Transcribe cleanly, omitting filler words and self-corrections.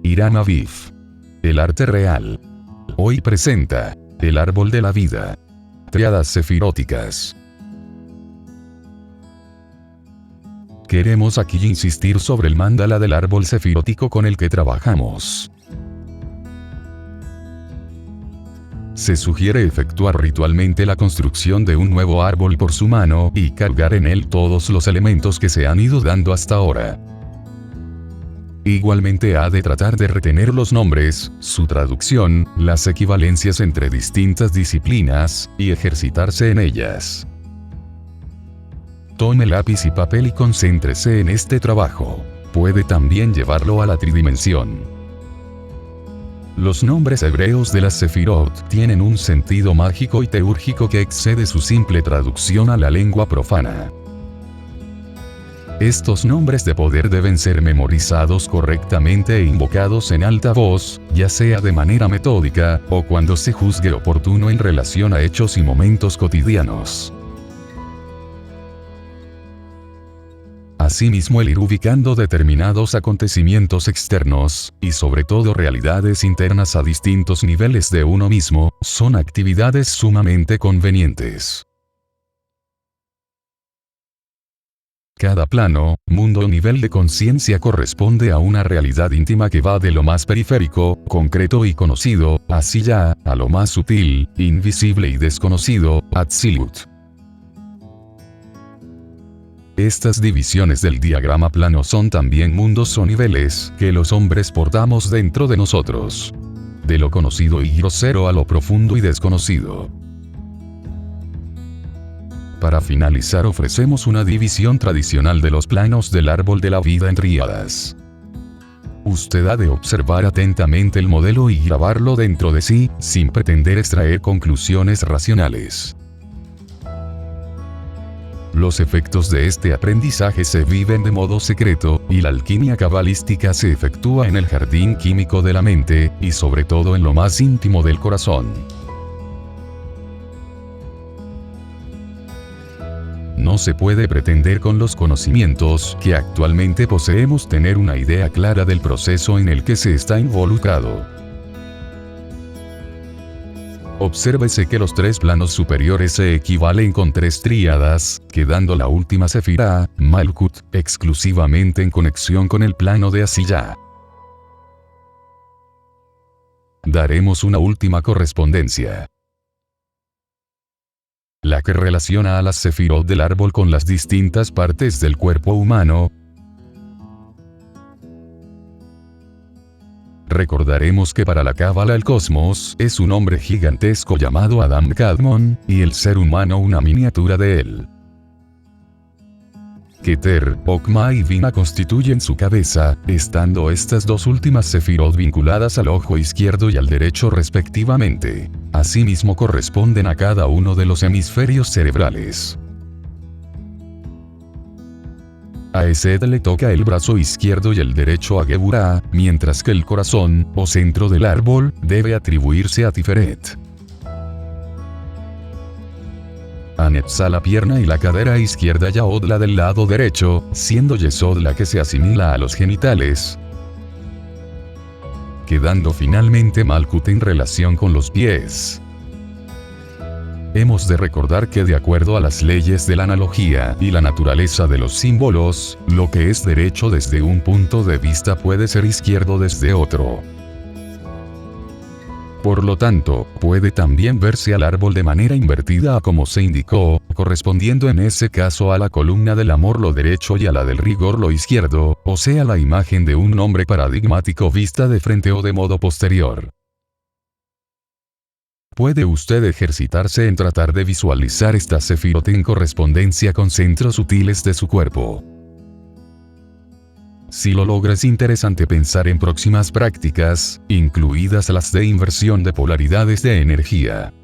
Hiram Aviv. El arte real. Hoy presenta el árbol de la vida. Tríadas sefiróticas. Queremos aquí insistir sobre el mandala del árbol sefirótico con el que trabajamos. Se sugiere efectuar ritualmente la construcción de un nuevo árbol por su mano y cargar en él todos los elementos que se han ido dando hasta ahora. Igualmente ha de tratar de retener los nombres, su traducción, las equivalencias entre distintas disciplinas, y ejercitarse en ellas. Tome lápiz y papel y concéntrese en este trabajo. Puede también llevarlo a la tridimensión. Los nombres hebreos de las Sefirot tienen un sentido mágico y teúrgico que excede su simple traducción a la lengua profana. Estos nombres de poder deben ser memorizados correctamente e invocados en alta voz, ya sea de manera metódica, o cuando se juzgue oportuno en relación a hechos y momentos cotidianos. Asimismo, el ir ubicando determinados acontecimientos externos, y sobre todo realidades internas a distintos niveles de uno mismo, son actividades sumamente convenientes. Cada plano, mundo o nivel de conciencia corresponde a una realidad íntima que va de lo más periférico, concreto y conocido, así ya, a lo más sutil, invisible y desconocido, Atzilut. Estas divisiones del diagrama plano son también mundos o niveles que los hombres portamos dentro de nosotros. De lo conocido y grosero a lo profundo y desconocido. Para finalizar, ofrecemos una división tradicional de los planos del árbol de la vida en tríadas. Usted ha de observar atentamente el modelo y grabarlo dentro de sí, sin pretender extraer conclusiones racionales. Los efectos de este aprendizaje se viven de modo secreto, y la alquimia cabalística se efectúa en el jardín químico de la mente, y sobre todo en lo más íntimo del corazón. No se puede pretender con los conocimientos que actualmente poseemos tener una idea clara del proceso en el que se está involucrado. Obsérvese que los tres planos superiores se equivalen con tres tríadas, quedando la última sefirá, Malkut, exclusivamente en conexión con el plano de Asiyah. Daremos una última correspondencia. La que relaciona a las sefirot del árbol con las distintas partes del cuerpo humano. Recordaremos que para la Cábala el cosmos es un hombre gigantesco llamado Adam Kadmon, y el ser humano una miniatura de él. Keter, Okma y Bina constituyen su cabeza, estando estas dos últimas sefirot vinculadas al ojo izquierdo y al derecho respectivamente. Asimismo corresponden a cada uno de los hemisferios cerebrales. A Esed le toca el brazo izquierdo y el derecho a Geburah, mientras que el corazón, o centro del árbol, debe atribuirse a Tiferet. A Netzah la pierna y la cadera izquierda y a Od la del lado derecho, siendo Yesod la que se asimila a los genitales, quedando finalmente Malkut en relación con los pies. Hemos de recordar que de acuerdo a las leyes de la analogía y la naturaleza de los símbolos, lo que es derecho desde un punto de vista puede ser izquierdo desde otro. Por lo tanto, puede también verse al árbol de manera invertida a como se indicó, correspondiendo en ese caso a la columna del amor lo derecho y a la del rigor lo izquierdo, o sea la imagen de un hombre paradigmático vista de frente o de modo posterior. Puede usted ejercitarse en tratar de visualizar esta sefirot en correspondencia con centros sutiles de su cuerpo. Si lo logra, es interesante pensar en próximas prácticas, incluidas las de inversión de polaridades de energía.